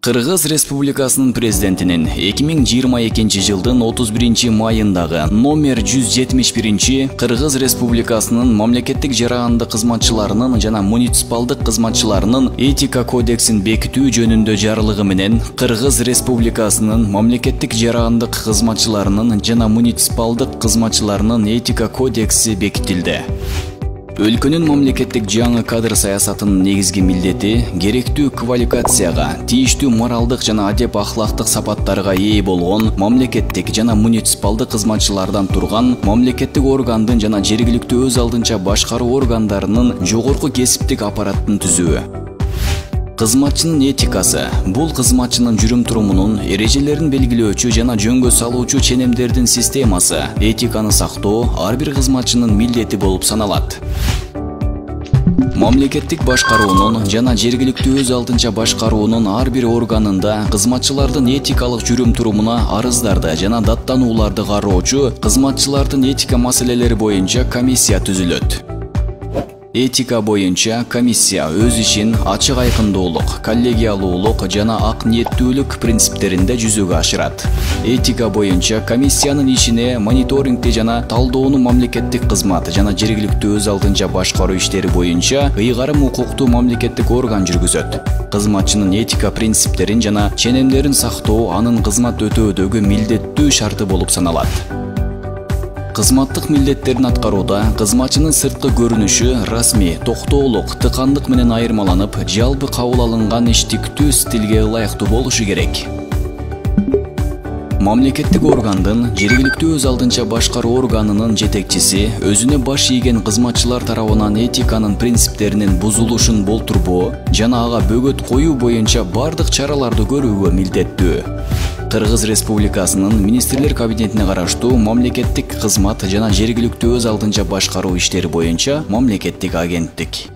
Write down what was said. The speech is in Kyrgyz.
Кыргыз Республикасынын президентинин 2022 жылдын 31 майындагы номер 171 Кыргыз Республикасынын мамлекеттик жарандык кызматчыларынын жана муниципалдык кызматчыларынын этика кодексин бекитүү жөнүндө жарлыгы менен Кыргыз Республикасынын мамлекеттик жарандык кызматчыларынын жана муниципалдык кызматчыларынын этика кодекси бекитилди. Өлкөнүн мамлекеттик жаңы кадр саясатынын негизги милдети керектүү квалификацияга, тийиштүү моралдык жана адеп ахлактык сапаттарга ээ болгон мамлекеттик жана муниципалдык кызматчылардан турган мамлекеттик органдын жана жергиликтүү өз алдынча башкаруу органдарынын жогорку кесиптик аппараттын түзүүбү. Кызматчынын этикасы бул кызматчынын жүрүм-турумунун эрежелерин белгилөөчү жана жөнгө салуучу ченемдердин системасы. Этиканы сактоо ар бир кызматчынын милдети болуп саналат. Мамлекеттик башкаруунун жана жергиликтүү өз алдынча башкаруунун ар бир органында кызматчылардын этикалык жүрүм-турумуна арыздарды жана даттанууларды кароочу кызматчылардын этика маселелери боюнча комиссия түзүлөт. Этика боюнча комиссия өз ишин ачык айкындуулук, коллегиалуулук жана ак ниеттүүлүк принциптеринде жүзөгө ашырат. Этика боюнча комиссиянын ишине мониторингти жана талдоону мамлекеттик кызмат жана жергиликтүү өз алдынча башкаруу иштери боюнча ыйгарым укуктуу мамлекеттик орган жүргүзөт. Кызматчынын этика принциптерин жана ченемдерин сактоо анын кызмат өтөөдөгү милдеттүү шарты болуп саналат. Кызматтык милдеттерин аткарууда кызматчынын сырткы көрүнүшү расмий, токтоолук, тыкандык менен айырмаланып, жалпы кабыл алынган иштиктүү стилге ылайыктуу болушу керек. Мамлекеттик органдын жергиликтүү өз алдынча башкаруу органынын жетекчиси өзүнө баш ийген кызматчылар тарабынан этиканын принциптеринин бузулушун болтурбоо жана ага бөгөт коюу боюнча бардык чараларды көрүүгө милдеттүү. Кыргыз Республикасынын министрлер кабинетине караштуу мамлекеттик кызмат жана жергиликтүү өз алдынча башкаруу иштери боюнча мамлекеттик агенттик.